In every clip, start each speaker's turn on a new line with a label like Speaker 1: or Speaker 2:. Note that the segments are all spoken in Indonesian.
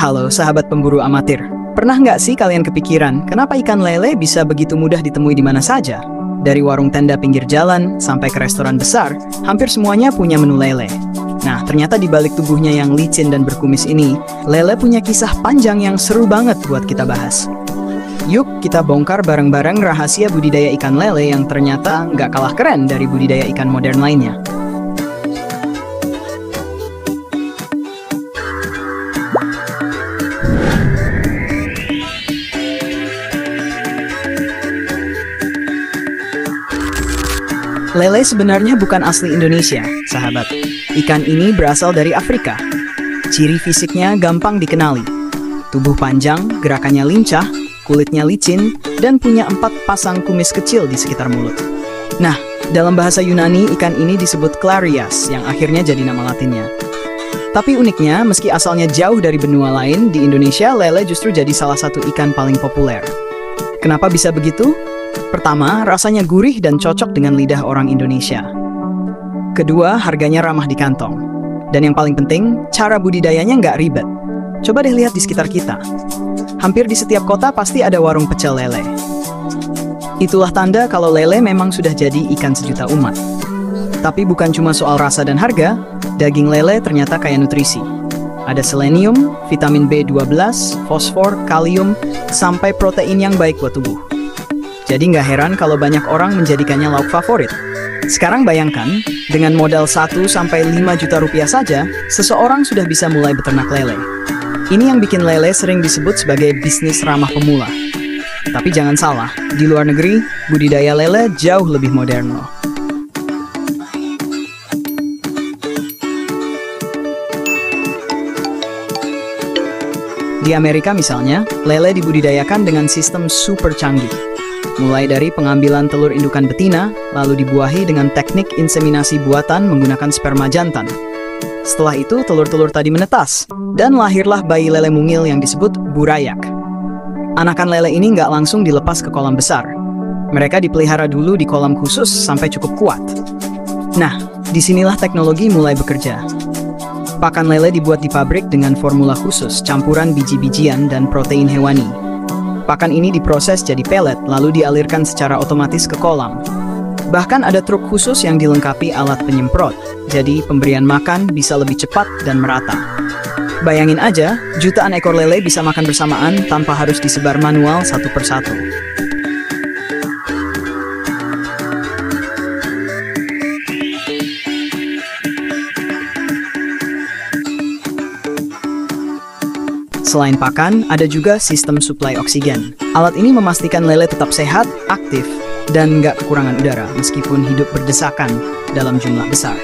Speaker 1: Halo sahabat pemburu amatir. Pernah nggak sih kalian kepikiran kenapa ikan lele bisa begitu mudah ditemui di mana saja? Dari warung tenda pinggir jalan sampai ke restoran besar, hampir semuanya punya menu lele. Nah, ternyata di balik tubuhnya yang licin dan berkumis ini, lele punya kisah panjang yang seru banget buat kita bahas. Yuk kita bongkar bareng-bareng rahasia budidaya ikan lele yang ternyata nggak kalah keren dari budidaya ikan modern lainnya. Lele sebenarnya bukan asli Indonesia, sahabat. Ikan ini berasal dari Afrika. Ciri fisiknya gampang dikenali. Tubuh panjang, gerakannya lincah, kulitnya licin, dan punya 4 pasang kumis kecil di sekitar mulut. Nah, dalam bahasa Yunani, ikan ini disebut Clarias, yang akhirnya jadi nama latinnya. Tapi uniknya, meski asalnya jauh dari benua lain, di Indonesia lele justru jadi salah satu ikan paling populer. Kenapa bisa begitu? Pertama, rasanya gurih dan cocok dengan lidah orang Indonesia. Kedua, harganya ramah di kantong. Dan yang paling penting, cara budidayanya nggak ribet. Coba deh lihat di sekitar kita. Hampir di setiap kota pasti ada warung pecel lele. Itulah tanda kalau lele memang sudah jadi ikan sejuta umat. Tapi bukan cuma soal rasa dan harga, daging lele ternyata kaya nutrisi. Ada selenium, vitamin B12, fosfor, kalium, sampai protein yang baik buat tubuh. Jadi nggak heran kalau banyak orang menjadikannya lauk favorit. Sekarang bayangkan, dengan modal 1-5 juta rupiah saja, seseorang sudah bisa mulai beternak lele. Ini yang bikin lele sering disebut sebagai bisnis ramah pemula. Tapi jangan salah, di luar negeri, budidaya lele jauh lebih modern loh. Di Amerika misalnya, lele dibudidayakan dengan sistem super canggih. Mulai dari pengambilan telur indukan betina, lalu dibuahi dengan teknik inseminasi buatan menggunakan sperma jantan. Setelah itu, telur-telur tadi menetas, dan lahirlah bayi lele mungil yang disebut burayak. Anakan lele ini nggak langsung dilepas ke kolam besar. Mereka dipelihara dulu di kolam khusus sampai cukup kuat. Nah, disinilah teknologi mulai bekerja. Pakan lele dibuat di pabrik dengan formula khusus, campuran biji-bijian dan protein hewani. Pakan ini diproses jadi pelet, lalu dialirkan secara otomatis ke kolam. Bahkan ada truk khusus yang dilengkapi alat penyemprot, jadi pemberian makan bisa lebih cepat dan merata. Bayangin aja, jutaan ekor lele bisa makan bersamaan tanpa harus disebar manual satu persatu. Selain pakan, ada juga sistem suplai oksigen. Alat ini memastikan lele tetap sehat, aktif, dan nggak kekurangan udara meskipun hidup berdesakan dalam jumlah besar.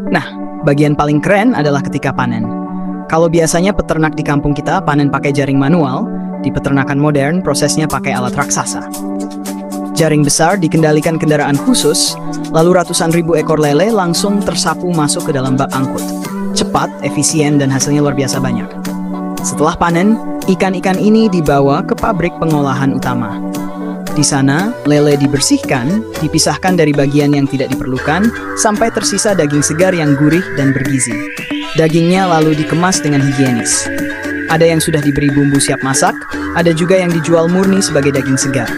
Speaker 1: Nah, bagian paling keren adalah ketika panen. Kalau biasanya peternak di kampung kita panen pakai jaring manual, di peternakan modern prosesnya pakai alat raksasa. Jaring besar dikendalikan kendaraan khusus, lalu ratusan ribu ekor lele langsung tersapu masuk ke dalam bak angkut. Cepat, efisien, dan hasilnya luar biasa banyak. Setelah panen, ikan-ikan ini dibawa ke pabrik pengolahan utama. Di sana, lele dibersihkan, dipisahkan dari bagian yang tidak diperlukan, sampai tersisa daging segar yang gurih dan bergizi. Dagingnya lalu dikemas dengan higienis. Ada yang sudah diberi bumbu siap masak, ada juga yang dijual murni sebagai daging segar.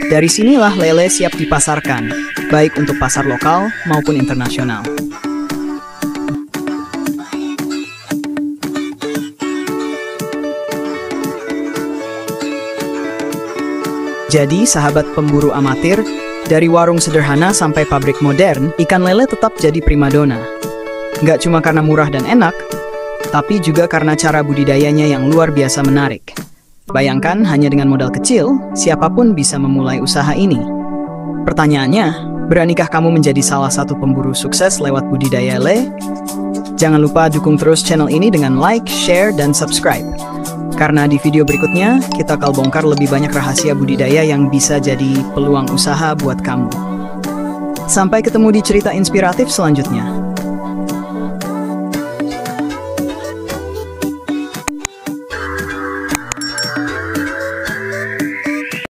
Speaker 1: Dari sinilah lele siap dipasarkan, baik untuk pasar lokal maupun internasional. Jadi, sahabat pemburu amatir, dari warung sederhana sampai pabrik modern, ikan lele tetap jadi primadona. Nggak cuma karena murah dan enak, tapi juga karena cara budidayanya yang luar biasa menarik. Bayangkan hanya dengan modal kecil, siapapun bisa memulai usaha ini. Pertanyaannya, beranikah kamu menjadi salah satu pemburu sukses lewat budidaya lele? Jangan lupa dukung terus channel ini dengan like, share, dan subscribe. Karena di video berikutnya, kita akan bongkar lebih banyak rahasia budidaya yang bisa jadi peluang usaha buat kamu. Sampai ketemu di cerita inspiratif selanjutnya.